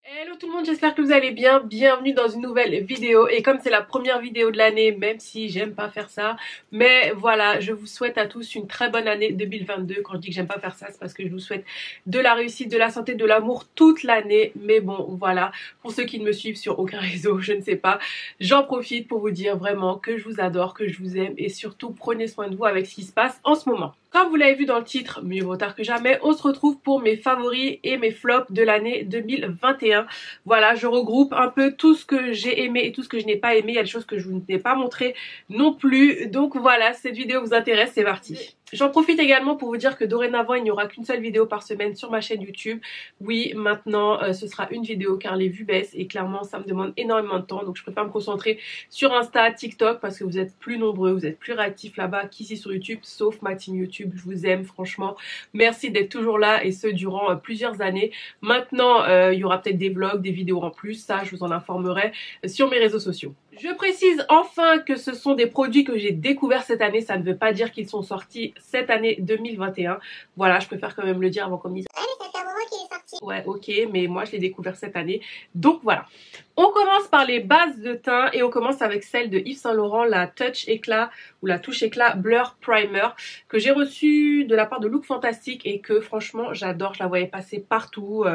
Hello tout le monde, j'espère que vous allez bien, bienvenue dans une nouvelle vidéo et comme c'est la première vidéo de l'année, même si j'aime pas faire ça, mais voilà, je vous souhaite à tous une très bonne année 2022. Quand je dis que j'aime pas faire ça, c'est parce que je vous souhaite de la réussite, de la santé, de l'amour toute l'année, mais bon voilà, pour ceux qui ne me suivent sur aucun réseau, je ne sais pas, j'en profite pour vous dire vraiment que je vous adore, que je vous aime et surtout prenez soin de vous avec ce qui se passe en ce moment. Comme vous l'avez vu dans le titre, mieux vaut tard que jamais, on se retrouve pour mes favoris et mes flops de l'année 2021. Voilà, je regroupe un peu tout ce que j'ai aimé et tout ce que je n'ai pas aimé. Il y a des choses que je vous n'ai pas montrées non plus. Donc voilà, cette vidéo vous intéresse, c'est parti. J'en profite également pour vous dire que dorénavant, il n'y aura qu'une seule vidéo par semaine sur ma chaîne YouTube. Oui, maintenant, ce sera une vidéo car les vues baissent et clairement, ça me demande énormément de temps. Donc je préfère me concentrer sur Insta, TikTok parce que vous êtes plus nombreux, vous êtes plus réactifs là-bas qu'ici sur YouTube, sauf ma team YouTube. Je vous aime franchement. Merci d'être toujours là et ce durant plusieurs années. Maintenant, il y aura peut-être des vlogs, des vidéos en plus. Ça, je vous en informerai sur mes réseaux sociaux. Je précise enfin que ce sont des produits que j'ai découverts cette année. Ça ne veut pas dire qu'ils sont sortis cette année 2021. Voilà, je préfère quand même le dire avant qu'on me dise « Ouais, mais ça fait un moment qu'il est sorti ». Ouais, ok, mais moi, je l'ai découvert cette année. Donc voilà. On commence par les bases de teint et on commence avec celle de Yves Saint Laurent, la Touch Éclat ou la Touche Éclat Blur Primer que j'ai reçue de la part de Look Fantastic et que franchement j'adore, je la voyais passer partout,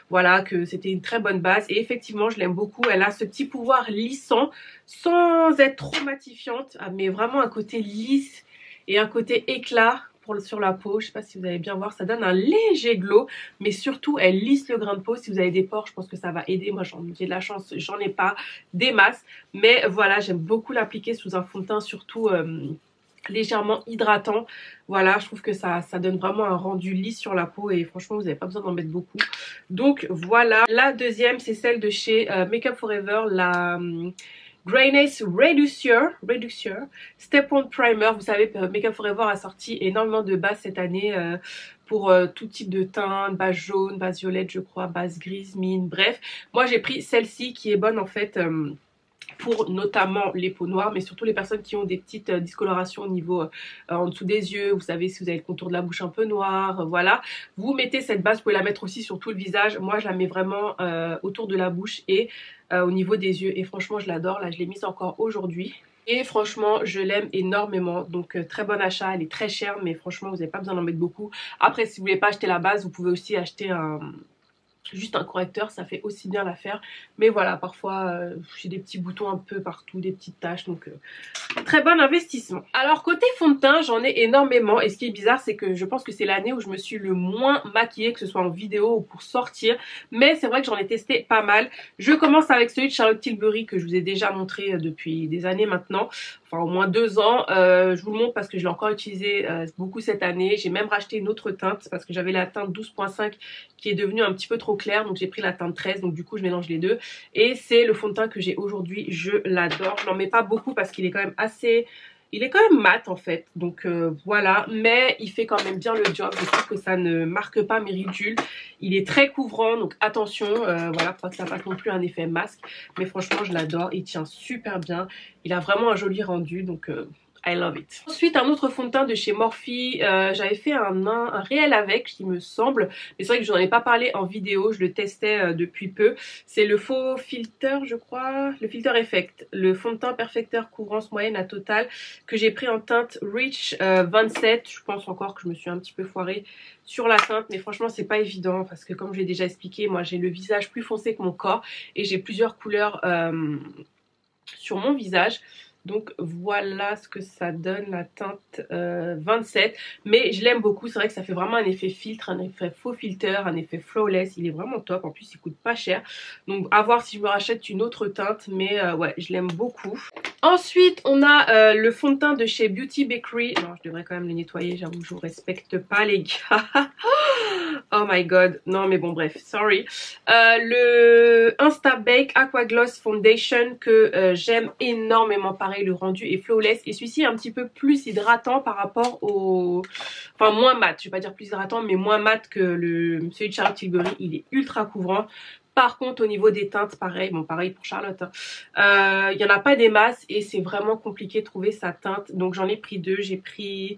voilà, que c'était une très bonne base et effectivement je l'aime beaucoup. Elle a ce petit pouvoir lissant sans être trop matifiante, mais vraiment un côté lisse et un côté éclat sur la peau. Je sais pas si vous allez bien voir, ça donne un léger glow, mais surtout elle lisse le grain de peau. Si vous avez des pores, je pense que ça va aider. Moi j'ai de la chance, j'en ai pas des masses, mais voilà, j'aime beaucoup l'appliquer sous un fond de teint surtout légèrement hydratant. Voilà, je trouve que ça donne vraiment un rendu lisse sur la peau et franchement vous n'avez pas besoin d'en mettre beaucoup. Donc voilà, la deuxième c'est celle de chez Makeup Forever, la Grayness Reducer Step On Primer. Vous savez, Makeup Forever a sorti énormément de bases cette année pour tout type de teint, base jaune, base violette je crois, base grise, mine, bref. Moi j'ai pris celle-ci qui est bonne en fait pour notamment les peaux noires, mais surtout les personnes qui ont des petites discolorations au niveau en dessous des yeux. Vous savez, si vous avez le contour de la bouche un peu noir, voilà. Vous mettez cette base, vous pouvez la mettre aussi sur tout le visage. Moi, je la mets vraiment autour de la bouche et au niveau des yeux. Et franchement, je l'adore. Là, je l'ai mise encore aujourd'hui. Et franchement, je l'aime énormément. Donc, très bon achat. Elle est très chère, mais franchement, vous n'avez pas besoin d'en mettre beaucoup. Après, si vous voulez pas acheter la base, vous pouvez aussi acheter juste un correcteur, ça fait aussi bien l'affaire. Mais voilà, parfois j'ai des petits boutons un peu partout, des petites taches, donc très bon investissement. Alors côté fond de teint, j'en ai énormément et ce qui est bizarre c'est que je pense que c'est l'année où je me suis le moins maquillée, que ce soit en vidéo ou pour sortir, mais c'est vrai que j'en ai testé pas mal. Je commence avec celui de Charlotte Tilbury que je vous ai déjà montré depuis des années maintenant, enfin au moins 2 ans. Je vous le montre parce que je l'ai encore utilisé beaucoup cette année. J'ai même racheté une autre teinte parce que j'avais la teinte 12.5 qui est devenue un petit peu trop claire, donc j'ai pris la teinte 13, donc du coup je mélange les deux et c'est le fond de teint que j'ai aujourd'hui. Je l'adore, je n'en mets pas beaucoup parce qu'il est quand même assez, il est quand même mat en fait, donc voilà, mais il fait quand même bien le job. Je trouve que ça ne marque pas mes ridules, il est très couvrant, donc attention, voilà, pour pas que ça fasse non plus un effet masque, mais franchement je l'adore, il tient super bien, il a vraiment un joli rendu, donc I love it. Ensuite, un autre fond de teint de chez Morphe. J'avais fait un réel avec, il me semble. Mais c'est vrai que je n'en ai pas parlé en vidéo. Je le testais depuis peu. C'est le faux filter, je crois. Le Filter Effect. Le fond de teint perfecteur couvrance moyenne à total que j'ai pris en teinte Rich 27. Je pense encore que je me suis un petit peu foirée sur la teinte. Mais franchement, c'est pas évident. Parce que comme je l'ai déjà expliqué, moi j'ai le visage plus foncé que mon corps. Et j'ai plusieurs couleurs sur mon visage. Donc voilà ce que ça donne, la teinte 27. Mais je l'aime beaucoup, c'est vrai que ça fait vraiment un effet filtre, un effet faux filter, un effet flawless. Il est vraiment top, en plus il coûte pas cher. Donc à voir si je me rachète une autre teinte, mais ouais, je l'aime beaucoup. Ensuite, on a le fond de teint de chez Beauty Bakery. Non, je devrais quand même le nettoyer, j'avoue, je vous respecte pas les gars. Oh my god, non mais bon bref, sorry. Le Insta Bake Aqua Gloss Foundation que j'aime énormément. Pareil, le rendu est flawless et celui-ci est un petit peu plus hydratant par rapport au... Enfin moins mat, je vais pas dire plus hydratant mais moins mat que celui de Charlotte Tilbury. Il est ultra couvrant. Par contre au niveau des teintes, pareil, bon pareil pour Charlotte, il n'y en a pas des masses et c'est vraiment compliqué de trouver sa teinte. Donc j'en ai pris deux, j'ai pris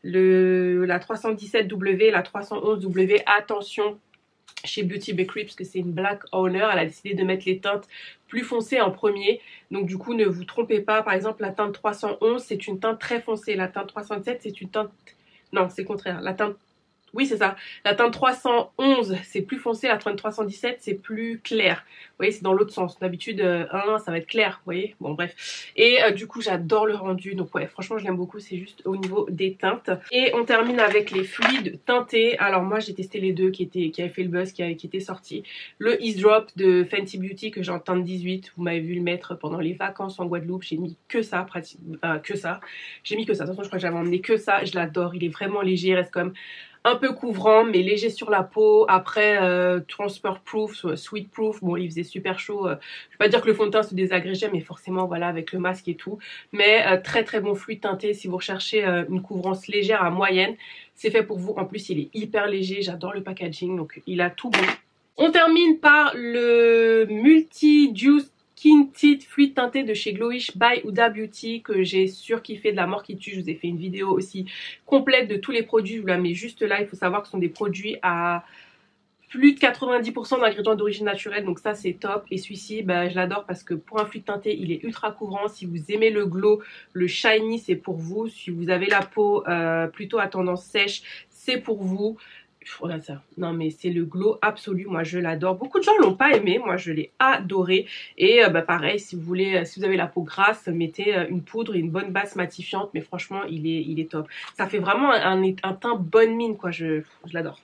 la 317W et la 311W. Attention, chez Beauty Bakery parce que c'est une black owner, elle a décidé de mettre les teintes plus foncées en premier, donc du coup ne vous trompez pas. Par exemple la teinte 311 c'est une teinte très foncée, la teinte 307 c'est une teinte, non c'est le contraire, la teinte, oui c'est ça, la teinte 311 c'est plus foncé, la teinte 317 c'est plus clair. Vous voyez, c'est dans l'autre sens. D'habitude, ça va être clair, vous voyez. Bon, bref. Et du coup, j'adore le rendu. Donc ouais, franchement, je l'aime beaucoup. C'est juste au niveau des teintes. Et on termine avec les fluides teintés. Alors moi, j'ai testé les deux qui avaient fait le buzz, qui étaient sortis. Le Ease Drop de Fenty Beauty que j'ai en teinte 18. Vous m'avez vu le mettre pendant les vacances en Guadeloupe. J'ai mis que ça, que ça. J'ai mis que ça. De toute façon, je crois que j'avais emmené que ça. Je l'adore. Il est vraiment léger. Il reste comme un peu couvrant mais léger sur la peau. Après transfer proof, sweet proof, bon il faisait super chaud, je vais pas dire que le fond de teint se désagrégeait mais forcément voilà avec le masque et tout, mais très très bon fluide teinté si vous recherchez une couvrance légère à moyenne, c'est fait pour vous. En plus il est hyper léger, j'adore le packaging donc il a tout bon. On termine par le Multi Juice Skin Tint fluide teinté de chez Glowish by Huda Beauty que j'ai surkiffé de la mort qui tue. Je vous ai fait une vidéo aussi complète de tous les produits, je vous la mets juste là. Il faut savoir que ce sont des produits à plus de 90% d'ingrédients d'origine naturelle, donc ça c'est top. Et celui-ci bah, je l'adore parce que pour un fluide teinté il est ultra couvrant. Si vous aimez le glow, le shiny c'est pour vous. Si vous avez la peau plutôt à tendance sèche c'est pour vous. Regarde ça, non mais c'est le glow absolu, moi je l'adore. Beaucoup de gens l'ont pas aimé, moi je l'ai adoré. Et bah pareil, si vous avez la peau grasse, mettez une poudre et une bonne base matifiante, mais franchement il est top. Ça fait vraiment un teint bonne mine quoi, je l'adore.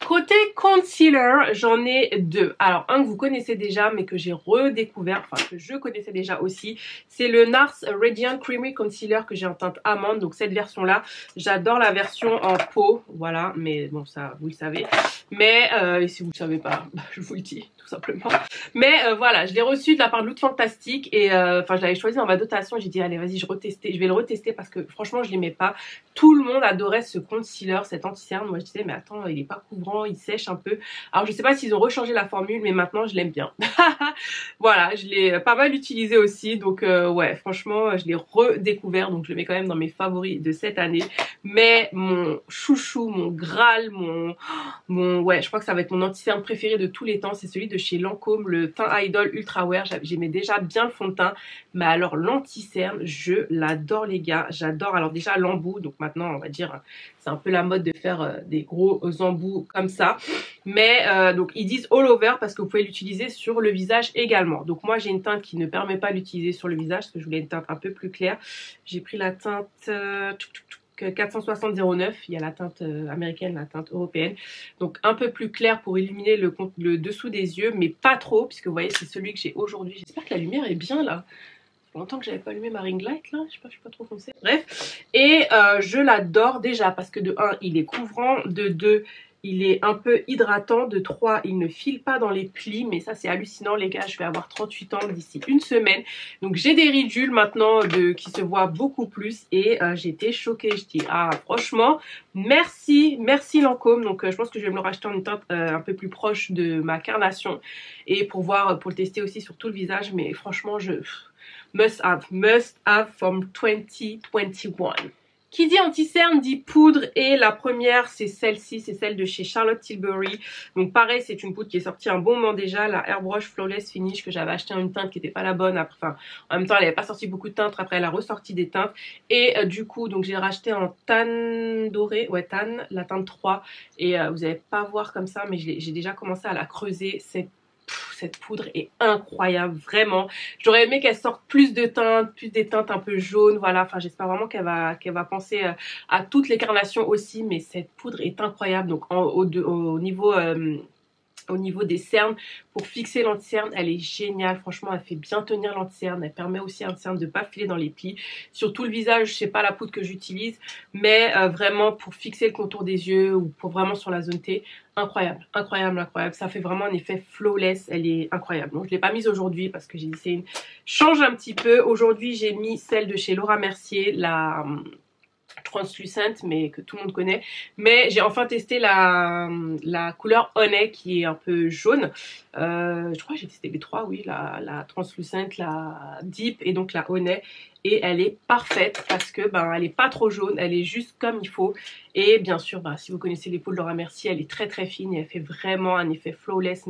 Côté concealer, j'en ai deux. Alors un que vous connaissez déjà mais que j'ai redécouvert, enfin que je connaissais déjà aussi, c'est le NARS Radiant Creamy Concealer que j'ai en teinte amande. Donc cette version là, j'adore la version en peau, voilà, mais bon ça vous le savez. Mais si vous ne le savez pas, je vous le dis tout simplement. Mais voilà, je l'ai reçu de la part de Look Fantastic et enfin je l'avais choisi dans ma dotation. J'ai dit allez vas-y je vais le retester parce que franchement je l'aimais pas. Tout le monde adorait ce concealer, cet anti-cerne. Moi je disais mais attends il est pas couvrant, il sèche un peu. Alors je sais pas s'ils ont rechangé la formule mais maintenant je l'aime bien. Voilà, je l'ai pas mal utilisé aussi donc ouais franchement je l'ai redécouvert donc je le mets quand même dans mes favoris de cette année. Mais mon chouchou, mon Graal, ouais je crois que ça va être mon anti-cerne préféré de tous les temps, c'est celui de chez Lancôme, le teint Idol Ultra Wear. J'aimais déjà bien le fond de teint mais alors l'anti-cerne je l'adore les gars, j'adore. Alors déjà l'embout, donc maintenant on va dire c'est un peu la mode de faire des gros embouts comme ça, mais donc ils disent all over parce que vous pouvez l'utiliser sur le visage également. Donc moi j'ai une teinte qui ne permet pas d'utiliser sur le visage parce que je voulais une teinte un peu plus claire. J'ai pris la teinte 460-09, il y a la teinte américaine, la teinte européenne, donc un peu plus clair pour illuminer le dessous des yeux mais pas trop puisque vous voyez c'est celui que j'ai aujourd'hui. J'espère que la lumière est bien là. Longtemps que j'avais pas allumé ma ring light là, je suis pas trop foncée. Bref, et je l'adore déjà parce que de 1 il est couvrant, de 2 il est un peu hydratant, de 3 il ne file pas dans les plis, mais ça c'est hallucinant les gars, je vais avoir 38 ans d'ici une semaine. Donc j'ai des ridules maintenant qui se voient beaucoup plus et j'étais choquée, je dis ah franchement merci Lancôme. Donc je pense que je vais me le racheter en une teinte un peu plus proche de ma carnation et pour le tester aussi sur tout le visage, mais franchement must have from 2021. Qui dit anti-cerne dit poudre et la première c'est celle-ci, c'est celle de chez Charlotte Tilbury. Donc pareil c'est une poudre qui est sortie un bon moment déjà, la Airbrush Flawless Finish que j'avais acheté en une teinte qui n'était pas la bonne. Après, enfin en même temps elle n'avait pas sorti beaucoup de teintes, après elle a ressorti des teintes et du coup donc j'ai racheté en tan doré, ouais tan, la teinte 3 et vous n'allez pas voir comme ça mais j'ai déjà commencé à la creuser. Cette poudre est incroyable, vraiment. J'aurais aimé qu'elle sorte plus de teintes, plus des teintes un peu jaunes, voilà. Enfin, j'espère vraiment qu'elle va penser à toutes les carnations aussi, mais cette poudre est incroyable. Donc, au niveau des cernes, pour fixer l'anti-cerne, elle est géniale. Franchement, elle fait bien tenir l'anti-cerne. Elle permet aussi à l'anti-cerne de ne pas filer dans les plis. Sur tout le visage, je sais pas la poudre que j'utilise, mais vraiment pour fixer le contour des yeux ou pour vraiment sur la zone T, incroyable, incroyable, incroyable. Ça fait vraiment un effet flawless. Elle est incroyable. Donc, je l'ai pas mise aujourd'hui parce que j'ai dit c'est change un petit peu. Aujourd'hui, j'ai mis celle de chez Laura Mercier, la translucent mais que tout le monde connaît, mais j'ai enfin testé la couleur Honey qui est un peu jaune. Je crois que j'ai testé les trois, oui, la translucent, la deep et donc la Honey, et elle est parfaite parce que ben elle est pas trop jaune, elle est juste comme il faut. Et bien sûr, ben, si vous connaissez les peaux de Laura Mercier, elle est très très fine et elle fait vraiment un effet flawless.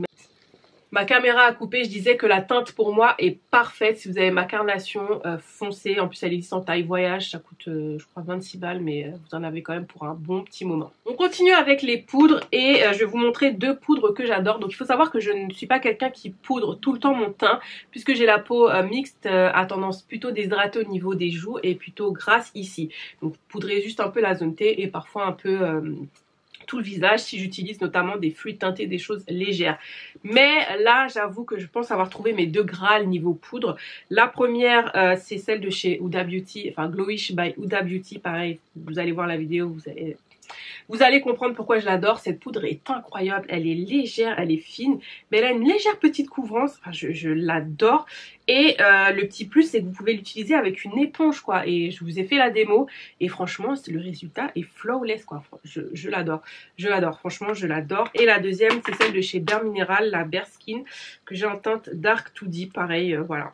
Ma caméra a coupé, je disais que la teinte pour moi est parfaite. Si vous avez ma carnation foncée, en plus elle existe en taille voyage, ça coûte je crois 26 balles, mais vous en avez quand même pour un bon petit moment. On continue avec les poudres et je vais vous montrer deux poudres que j'adore. Donc il faut savoir que je ne suis pas quelqu'un qui poudre tout le temps mon teint, puisque j'ai la peau mixte à tendance plutôt déshydratée au niveau des joues et plutôt grasse ici. Donc poudrez juste un peu la zone T et parfois un peu tout le visage si j'utilise notamment des fluides teintés, des choses légères. Mais là j'avoue que je pense avoir trouvé mes deux grâles niveau poudre. La première c'est celle de chez Huda Beauty, enfin Glowish by Huda Beauty, pareil, vous allez voir la vidéo, vous allez comprendre pourquoi je l'adore. Cette poudre est incroyable, elle est légère, elle est fine, mais elle a une légère petite couvrance, enfin, je l'adore. Et le petit plus c'est que vous pouvez l'utiliser avec une éponge quoi, et je vous ai fait la démo et franchement le résultat est flawless quoi. Je l'adore, franchement je l'adore. Et la deuxième c'est celle de chez Bare Mineral, la Bare Skin, que j'ai en teinte Dark to Deep, pareil, voilà.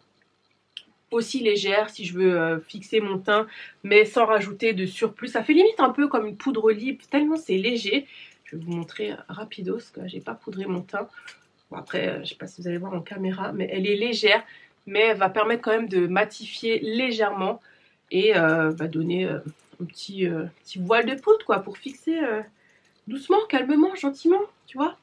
Aussi légère si je veux fixer mon teint mais sans rajouter de surplus. Ça fait limite un peu comme une poudre libre tellement c'est léger. Je vais vous montrer rapidos parce que j'ai pas poudré mon teint. Bon après je sais pas si vous allez voir en caméra, mais elle est légère, mais elle va permettre quand même de matifier légèrement et va donner un petit voile de poudre quoi pour fixer doucement, calmement, gentiment, tu vois.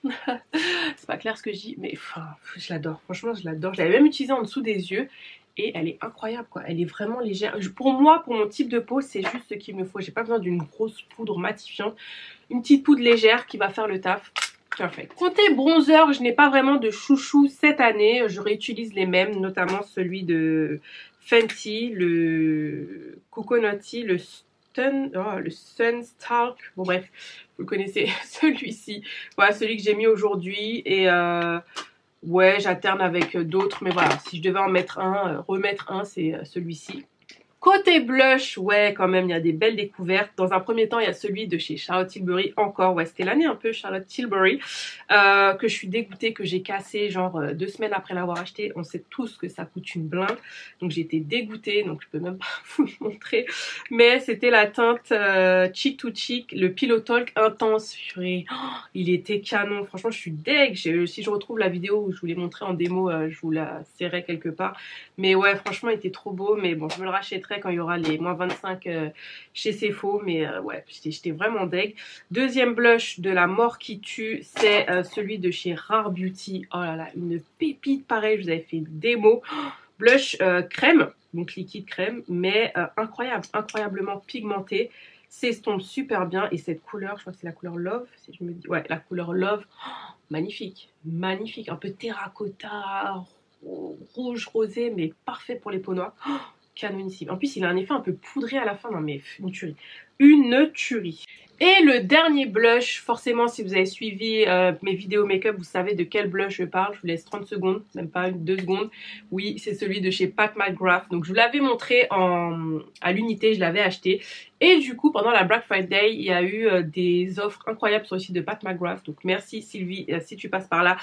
C'est pas clair ce que je dis, mais enfin, je l'adore, franchement je l'adore. Je l'avais même utilisée en dessous des yeux et elle est incroyable quoi, elle est vraiment légère. Pour moi, pour mon type de peau, c'est juste ce qu'il me faut. J'ai pas besoin d'une grosse poudre matifiante, une petite poudre légère qui va faire le taf. Parfait. Côté bronzer, je n'ai pas vraiment de chouchou cette année. Je réutilise les mêmes, notamment celui de Fenty, le Coconutty, le Sunstalk. Bon bref, vous le connaissez, celui-ci. Voilà, celui que j'ai mis aujourd'hui. Et ouais, j'alterne avec d'autres. Mais voilà, si je devais en mettre un, remettre un, c'est celui-ci. Côté blush, ouais, quand même, il y a des belles découvertes. Dans un premier temps, il y a celui de chez Charlotte Tilbury, encore, ouais, c'était l'année un peu Charlotte Tilbury, que je suis dégoûtée, que j'ai cassé, genre 2 semaines après l'avoir acheté. On sait tous que ça coûte une blinde, donc j'ai été dégoûtée, donc je peux même pas vous le montrer. Mais c'était la teinte Cheek to Cheek, le Pillow Talk Intense, purée. Oh, il était canon, franchement, je suis deg. Si je retrouve la vidéo où je vous l'ai montré en démo, je vous la serrai quelque part. Mais ouais, franchement, il était trop beau, mais bon, je me le rachèterai quand il y aura les moins 25 chez Sephora, mais ouais, j'étais vraiment deg. Deuxième blush de la mort qui tue, c'est celui de chez Rare Beauty. Oh là là, une pépite pareil, je vous avais fait une démo. Blush crème, donc liquide crème, mais incroyable, incroyablement pigmenté. S'estompe super bien et cette couleur, je crois que c'est la couleur Love, si je me dis, ouais, la couleur Love, oh, magnifique, magnifique, un peu terracotta, rouge rosé, mais parfait pour les peaux noires. Oh, canonissime. En plus, il a un effet un peu poudré à la fin. Non, mais une tuerie. Une tuerie. Et le dernier blush, forcément, si vous avez suivi mes vidéos make-up, vous savez de quel blush je parle. Je vous laisse 30 secondes, même pas 2 secondes. Oui, c'est celui de chez Pat McGrath. Donc, je vous l'avais montré à l'unité, je l'avais acheté. Et du coup, pendant la Black Friday, il y a eu des offres incroyables sur le site de Pat McGrath. Donc, merci Sylvie, si tu passes par là.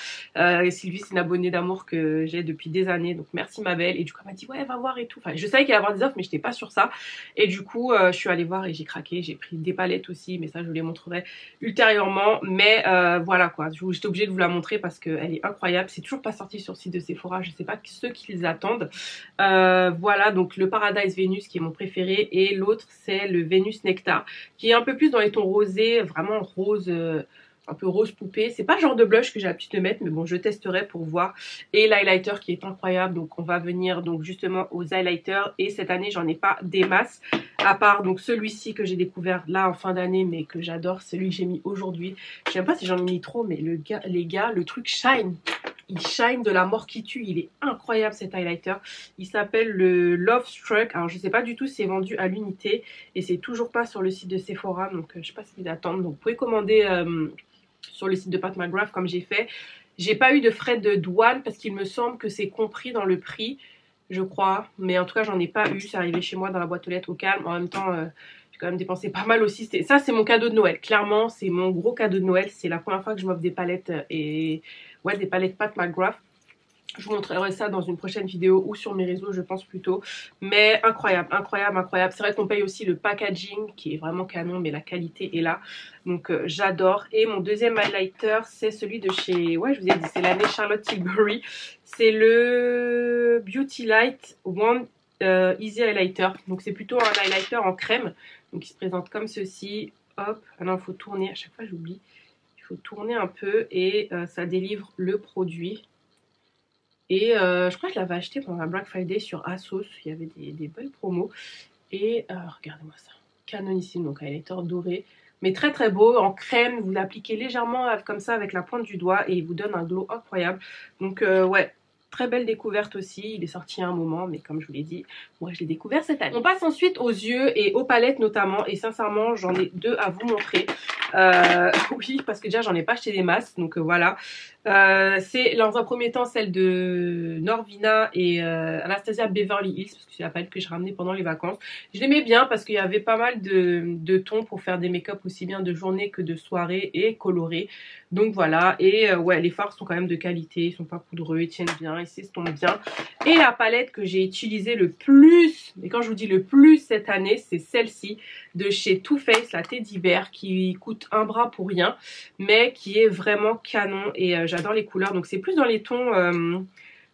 Sylvie, c'est une abonnée d'amour que j'ai depuis des années. Donc, merci ma belle. Et du coup, elle m'a dit, ouais, va voir et tout. Enfin, je savais qu'il allait y avoir des offres, mais je n'étais pas sur ça. Et du coup, je suis allée voir et j'ai craqué. J'ai pris des palettes aussi, mais ça, je vous les montrerai ultérieurement. Mais voilà quoi, j'étais obligée de vous la montrer parce qu'elle est incroyable. C'est toujours pas sorti sur le site de Sephora. Je sais pas ceux qui les attendent. Voilà, donc le Paradise Venus qui est mon préféré. Et l'autre, c'est le Venus Nectar, qui est un peu plus dans les tons rosés, vraiment rose, un peu rose poupée. C'est pas le genre de blush que j'ai l'habitude de mettre, mais bon, je testerai pour voir. Et l'highlighter qui est incroyable, donc on va venir donc justement aux highlighters. Et cette année, j'en ai pas des masses, à part donc celui-ci que j'ai découvert là en fin d'année, mais que j'adore, celui que j'ai mis aujourd'hui. Je sais même pas si j'en ai mis trop, mais les gars, le truc shine. Il shine de la mort qui tue, il est incroyable cet highlighter. Il s'appelle le Love Struck. Alors je sais pas du tout si c'est vendu à l'unité et c'est toujours pas sur le site de Sephora, donc je sais pas si d'attendre. Donc vous pouvez commander sur le site de Pat McGrath comme j'ai fait. J'ai pas eu de frais de douane parce qu'il me semble que c'est compris dans le prix, je crois. Mais en tout cas j'en ai pas eu, c'est arrivé chez moi dans la boîte aux lettres au calme. En même temps, j'ai quand même dépensé pas mal aussi. Ça, c'est mon cadeau de Noël. Clairement, c'est mon gros cadeau de Noël. C'est la première fois que je m'offre des palettes et ouais, des palettes Pat McGrath. Je vous montrerai ça dans une prochaine vidéo ou sur mes réseaux, je pense plutôt. Mais incroyable, incroyable, incroyable. C'est vrai qu'on paye aussi le packaging qui est vraiment canon, mais la qualité est là. Donc j'adore. Et mon deuxième highlighter, c'est celui de chez... Ouais, je vous ai dit, c'est l'année Charlotte Tilbury. C'est le Beauty Light One Easy Highlighter. Donc c'est plutôt un highlighter en crème. Donc il se présente comme ceci. Hop, ah non, il faut tourner. À chaque fois, j'oublie. Il faut tourner un peu et ça délivre le produit. Et je crois que je l'avais acheté pendant la Black Friday sur ASOS. Il y avait des belles promos. Et regardez-moi ça. Canonissime, donc highlighter doré. Mais très très beau, en crème. Vous l'appliquez légèrement comme ça avec la pointe du doigt. Et il vous donne un glow incroyable. Donc ouais, très belle découverte aussi. Il est sorti à un moment, mais comme je vous l'ai dit, moi je l'ai découvert cette année. On passe ensuite aux yeux et aux palettes notamment. Et sincèrement, j'en ai deux à vous montrer. Oui, parce que déjà j'en ai pas acheté des masses. Donc voilà. C'est dans un premier temps celle de Norvina et Anastasia Beverly Hills, parce que c'est la palette que je ramenais pendant les vacances. Je l'aimais bien parce qu'il y avait pas mal de tons pour faire des make-up aussi bien de journée que de soirée et colorés. Donc voilà, et ouais, les fards sont quand même de qualité, ils sont pas poudreux, ils tiennent bien, ils s'estompent bien. Et la palette que j'ai utilisée le plus, et quand je vous dis le plus cette année, c'est celle-ci de chez Too Faced, la Teddy Bear, qui coûte un bras pour rien, mais qui est vraiment canon et j'adore les couleurs. Donc c'est plus dans les tons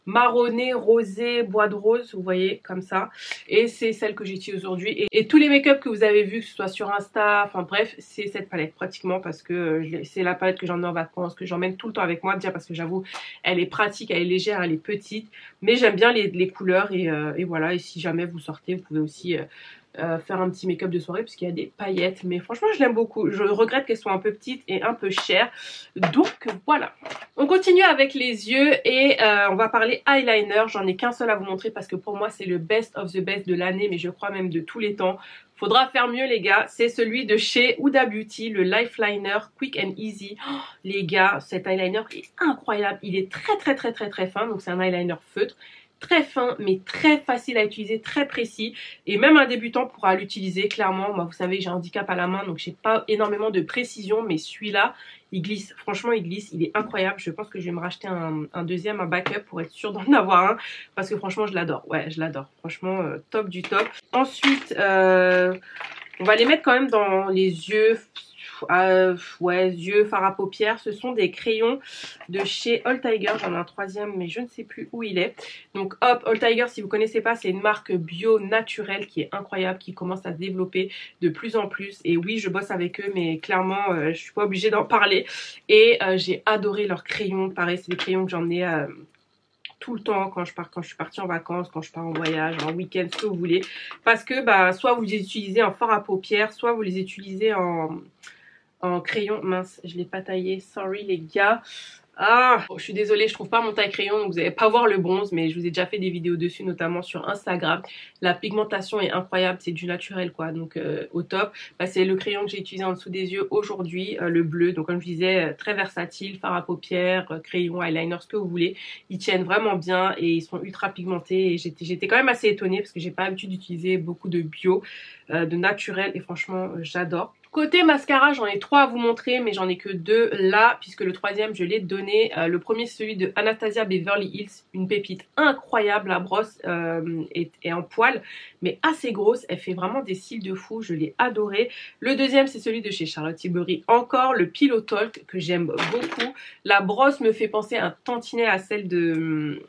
marronné, rosé, bois de rose, vous voyez, comme ça. Et c'est celle que j'utilise aujourd'hui. Et tous les make-up que vous avez vus, que ce soit sur Insta, enfin bref, c'est cette palette pratiquement parce que c'est la palette que j'emmène en vacances, que j'emmène tout le temps avec moi, déjà parce que j'avoue, elle est pratique, elle est légère, elle est petite. Mais j'aime bien les couleurs et voilà. Et si jamais vous sortez, vous pouvez aussi... faire un petit make-up de soirée parce qu'il y a des paillettes, mais franchement je l'aime beaucoup. Je regrette qu'elles soient un peu petites et un peu chères, donc voilà. On continue avec les yeux et on va parler eyeliner. J'en ai qu'un seul à vous montrer parce que pour moi c'est le best of the best de l'année, mais je crois même de tous les temps. Faudra faire mieux les gars, c'est celui de chez Huda Beauty, le Lifeliner Quick and Easy. Oh, les gars, cet eyeliner est incroyable, il est très fin, donc c'est un eyeliner feutre. Très fin mais très facile à utiliser, très précis et même un débutant pourra l'utiliser clairement. Moi vous savez j'ai un handicap à la main donc j'ai pas énormément de précision, mais celui-là il glisse, franchement il glisse, il est incroyable. Je pense que je vais me racheter un deuxième, un backup pour être sûre d'en avoir un parce que franchement je l'adore, ouais je l'adore, franchement top du top. Ensuite on va les mettre quand même dans les yeux. Ouais, yeux, fard à paupières, ce sont des crayons de chez All Tiger. J'en ai un troisième mais je ne sais plus où il est. Donc hop, All Tiger, si vous connaissez pas, c'est une marque bio naturelle qui est incroyable, qui commence à se développer de plus en plus. Et oui, je bosse avec eux, mais clairement je suis pas obligée d'en parler. Et j'ai adoré leurs crayons. Pareil, c'est des crayons que j'en ai tout le temps quand je suis partie en vacances, quand je pars en voyage, en week-end, ce que vous voulez. Parce que bah soit vous les utilisez en fard à paupières, soit vous les utilisez en crayon. Mince, je l'ai pas taillé, sorry les gars. Ah, bon, je suis désolée, je trouve pas mon taille crayon, donc vous n'allez pas voir le bronze, mais je vous ai déjà fait des vidéos dessus, notamment sur Instagram. La pigmentation est incroyable, c'est du naturel quoi, donc au top. Bah, c'est le crayon que j'ai utilisé en dessous des yeux aujourd'hui, le bleu. Donc comme je disais, très versatile, fard à paupières, crayon, eyeliner, ce que vous voulez. Ils tiennent vraiment bien et ils sont ultra pigmentés. Et j'étais quand même assez étonnée parce que j'ai pas l'habitude d'utiliser beaucoup de bio, de naturel, et franchement j'adore. Côté mascara, j'en ai 3 à vous montrer, mais j'en ai que 2 là, puisque le troisième, je l'ai donné. Le premier, c'est celui de Anastasia Beverly Hills, une pépite incroyable. La brosse est en poil, mais assez grosse. Elle fait vraiment des cils de fou, je l'ai adoré. Le deuxième, c'est celui de chez Charlotte Tilbury, encore le Pillow Talk, que j'aime beaucoup. La brosse me fait penser un tantinet à celle de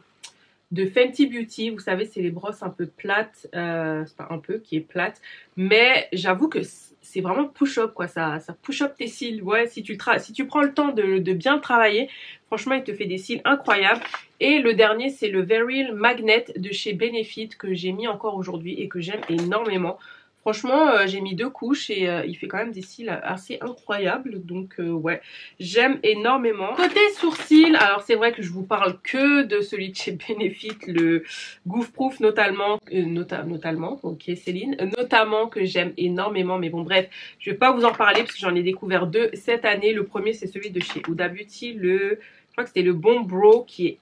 Fenty Beauty. Vous savez, c'est les brosses un peu plates, c'est pas un peu, qui est plate, mais j'avoue que c'est vraiment push-up quoi, ça push-up tes cils. Ouais, si tu prends le temps de bien le travailler, franchement il te fait des cils incroyables. Et le dernier, c'est le Veryl Magnet de chez Benefit, que j'ai mis encore aujourd'hui et que j'aime énormément. Franchement, j'ai mis 2 couches et il fait quand même des cils assez incroyables. Donc ouais, j'aime énormément. Côté sourcils, alors c'est vrai que je vous parle que de celui de chez Benefit, le Goof Proof notamment, ok Céline, notamment, que j'aime énormément. Mais bon bref, je vais pas vous en parler parce que j'en ai découvert 2 cette année. Le premier, c'est celui de chez Huda Beauty, je crois que c'était le Bon Bro, qui est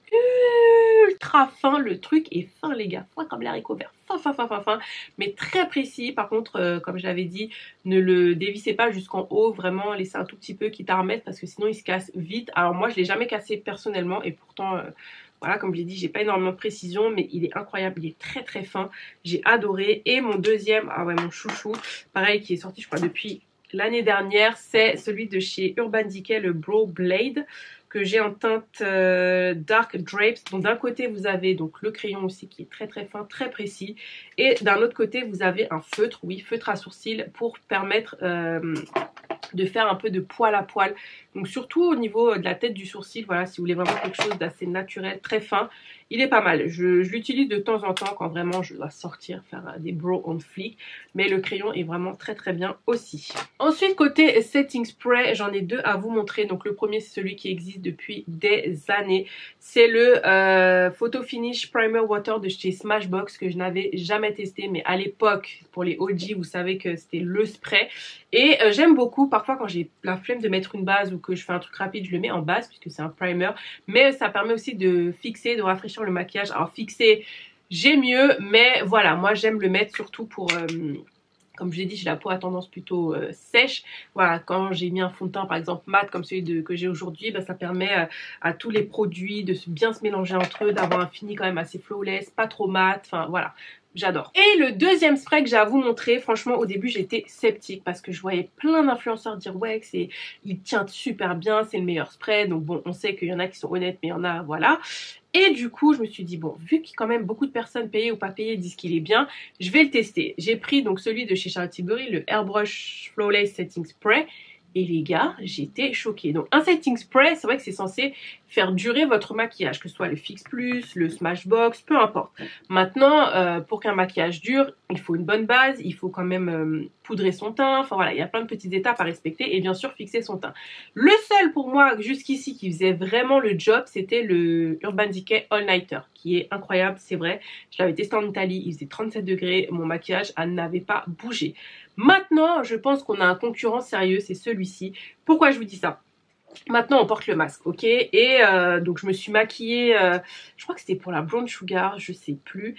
ultra fin. Le truc est fin les gars, fin comme l'haricot vert, fin, mais très précis. Par contre, comme je l'avais dit, ne le dévissez pas jusqu'en haut, vraiment laissez un tout petit peu quitte à remettre parce que sinon il se casse vite. Alors moi je l'ai jamais cassé personnellement et pourtant voilà, comme je l'ai dit, j'ai pas énormément de précision, mais il est incroyable, il est très fin, j'ai adoré. Et mon deuxième, ah ouais, mon chouchou, pareil, qui est sorti je crois depuis l'année dernière, c'est celui de chez Urban Decay, le Brow Blade, que j'ai en teinte Dark Drapes. Donc d'un côté vous avez donc le crayon aussi qui est très fin, très précis, et d'un autre côté vous avez un feutre, oui, feutre à sourcils pour permettre de faire un peu de poil à poil. Donc surtout au niveau de la tête du sourcil, voilà, si vous voulez vraiment quelque chose d'assez naturel, très fin, il est pas mal. Je l'utilise de temps en temps quand vraiment je dois sortir, faire des brows on fleek, mais le crayon est vraiment très bien aussi. Ensuite côté setting spray, j'en ai deux à vous montrer. Donc le premier c'est celui qui existe depuis des années, c'est le Photo Finish Primer Water de chez Smashbox que je n'avais jamais testé, mais à l'époque pour les OG vous savez que c'était le spray et j'aime beaucoup. Parfois quand j'ai la flemme de mettre une base ou que je fais un truc rapide, je le mets en base puisque c'est un primer, mais ça permet aussi de fixer, de rafraîchir le maquillage. Alors fixer, j'ai mieux, mais voilà, moi j'aime le mettre surtout pour comme je l'ai dit, j'ai la peau à tendance plutôt sèche. Voilà, quand j'ai mis un fond de teint par exemple mat comme celui que j'ai aujourd'hui, bah, ça permet à tous les produits de bien se mélanger entre eux, d'avoir un fini quand même assez flawless, pas trop mat, enfin voilà. J'adore. Et le deuxième spray que j'ai à vous montrer, franchement au début j'étais sceptique parce que je voyais plein d'influenceurs dire ouais que il tient super bien, c'est le meilleur spray. Donc bon, on sait qu'il y en a qui sont honnêtes mais il y en a, voilà. Et du coup je me suis dit bon, vu que quand même beaucoup de personnes payées ou pas payées disent qu'il est bien, je vais le tester. J'ai pris donc celui de chez Charlotte Tilbury, le Airbrush Flawless Setting Spray. Et les gars, j'étais choquée. Donc un setting spray, c'est vrai que c'est censé faire durer votre maquillage, que ce soit le Fix Plus, le Smashbox, peu importe. Maintenant, pour qu'un maquillage dure, il faut une bonne base, il faut quand même poudrer son teint. Enfin voilà, il y a plein de petites étapes à respecter et bien sûr fixer son teint. Le seul pour moi jusqu'ici qui faisait vraiment le job, c'était le Urban Decay All Nighter, qui est incroyable, c'est vrai. Je l'avais testé en Italie, il faisait 37 degrés, mon maquillage n'avait pas bougé. Maintenant, je pense qu'on a un concurrent sérieux, c'est celui-ci. Pourquoi je vous dis ça? Maintenant, on porte le masque, ok? Et donc, je me suis maquillée, je crois que c'était pour la Brown Sugar, je sais plus.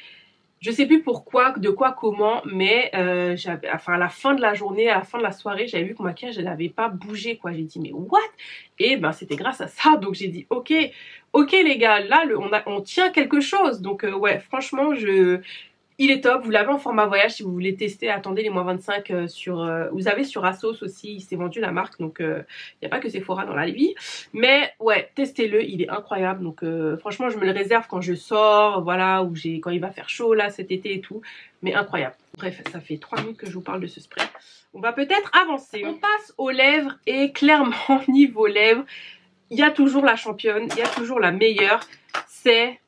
Je sais plus pourquoi, de quoi, comment, mais enfin, à la fin de la journée, à la fin de la soirée, j'avais vu que mon maquillage n'avait pas bougé, quoi. J'ai dit, mais what? Et ben, c'était grâce à ça. Donc, j'ai dit, ok les gars, là, on tient quelque chose. Donc, ouais, franchement, il est top, vous l'avez en format voyage si vous voulez tester, attendez les -25 vous avez sur Asos aussi, il s'est vendu la marque, donc il n'y a pas que Sephora dans la vie, mais ouais, testez-le, il est incroyable, donc franchement je me le réserve quand je sors, voilà, ou quand il va faire chaud là cet été et tout, mais incroyable. Bref, ça fait 3 minutes que je vous parle de ce spray, on va peut-être avancer. On passe aux lèvres et clairement niveau lèvres, il y a toujours la championne, il y a toujours la meilleure, c'est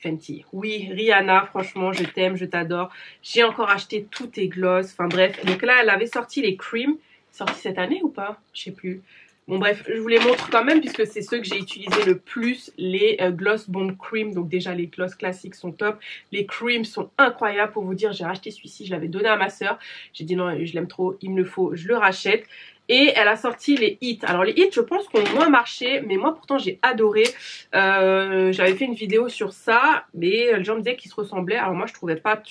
Fenty. Oui, Rihanna, franchement, je t'aime, je t'adore. J'ai encore acheté tous tes gloss. Enfin bref, donc là, elle avait sorti les creams. Sorti cette année ou pas? Je sais plus. Bon bref, je vous les montre quand même puisque c'est ceux que j'ai utilisé le plus, les Gloss Bomb Cream. Donc déjà, les gloss classiques sont top. Les creams sont incroyables. Pour vous dire, j'ai racheté celui-ci, je l'avais donné à ma soeur. J'ai dit non, je l'aime trop, il me le faut, je le rachète. Et elle a sorti les hits. Alors les hits, je pense qu'ont moins marché, mais moi pourtant j'ai adoré. J'avais fait une vidéo sur ça, mais les gens me disaient qu'ils se ressemblaient. Alors moi je trouvais pas.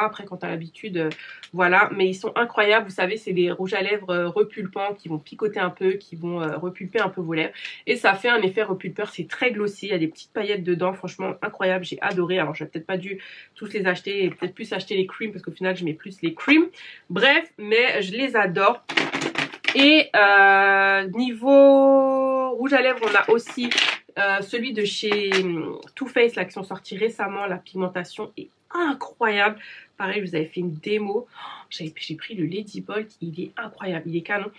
Après quand t'as l'habitude, voilà. Mais ils sont incroyables. Vous savez, c'est des rouges à lèvres repulpants qui vont picoter un peu, qui vont repulper un peu vos lèvres. Et ça fait un effet repulpeur. C'est très glossy. Il y a des petites paillettes dedans. Franchement incroyable. J'ai adoré. Alors j'aurais peut-être pas dû tous les acheter et peut-être plus acheter les creams parce qu'au final je mets plus les creams. Bref, mais je les adore. Et niveau rouge à lèvres, on a aussi celui de chez Too Faced là, qui sont sortis récemment. La pigmentation est incroyable. Pareil, je vous avais fait une démo. J'ai pris le Lady Bolt, il est incroyable, il est canon.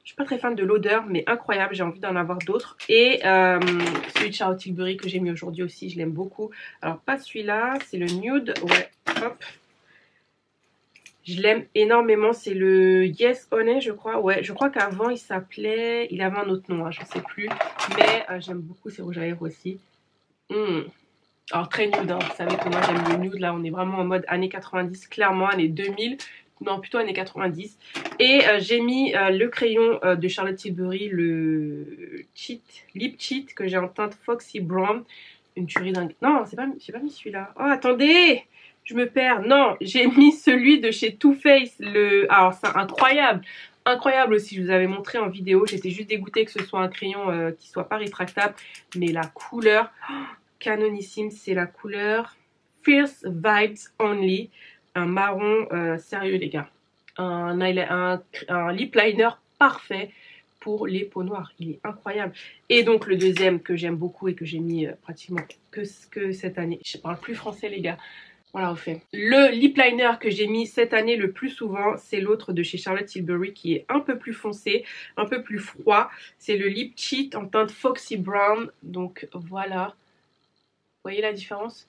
Je suis pas très fan de l'odeur, mais incroyable, j'ai envie d'en avoir d'autres. Et celui de Charlotte Tilbury que j'ai mis aujourd'hui aussi, je l'aime beaucoup. Alors pas celui-là, c'est le Nude, ouais, hop. Je l'aime énormément, c'est le Yes Honey je crois. Ouais, je crois qu'avant il s'appelait, il avait un autre nom, hein, je sais plus. Mais j'aime beaucoup ces rouges à lèvres aussi. Alors très nude, hein. Vous savez que moi j'aime le nude. Là on est vraiment en mode années 90, clairement années 2000. Non, plutôt années 90. Et j'ai mis le crayon de Charlotte Tilbury, le Lip Cheat que j'ai en teinte Foxy Brown. une tuerie dingue. Non, j'ai pas mis celui-là. Oh, attendez, je me perds. Non, j'ai mis celui de chez Too Faced. Alors, c'est incroyable. Incroyable aussi, je vous avais montré en vidéo. J'étais juste dégoûtée que ce soit un crayon qui soit pas rétractable. Mais la couleur, canonissime, c'est la couleur Fierce Vibes Only. Un marron, sérieux les gars. Un lip liner parfait pour les peaux noires. Il est incroyable. Et donc le deuxième que j'aime beaucoup et que j'ai mis pratiquement que cette année. Je parle plus français les gars. Voilà, au fait. Le lip liner que j'ai mis cette année le plus souvent, c'est l'autre de chez Charlotte Tilbury qui est un peu plus foncé, un peu plus froid. C'est le Lip Cheat en teinte Foxy Brown. Donc voilà. Vous voyez la différence?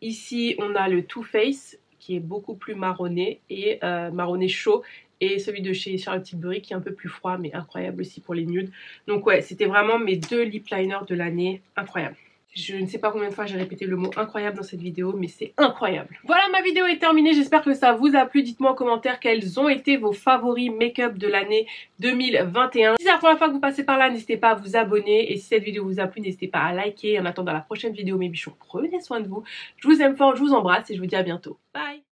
Ici, on a le Too Faced qui est beaucoup plus marronné et marronné chaud. Et celui de chez Charlotte Tilbury qui est un peu plus froid mais incroyable aussi pour les nudes. Donc ouais, c'était vraiment mes deux lip liners de l'année. Incroyable. Je ne sais pas combien de fois j'ai répété le mot incroyable dans cette vidéo, mais c'est incroyable. Voilà, ma vidéo est terminée. J'espère que ça vous a plu. Dites-moi en commentaire quels ont été vos favoris make-up de l'année 2021. Si c'est la première fois que vous passez par là, n'hésitez pas à vous abonner. Et si cette vidéo vous a plu, n'hésitez pas à liker. En attendant la prochaine vidéo, mes bichons, prenez soin de vous. Je vous aime fort, je vous embrasse et je vous dis à bientôt. Bye!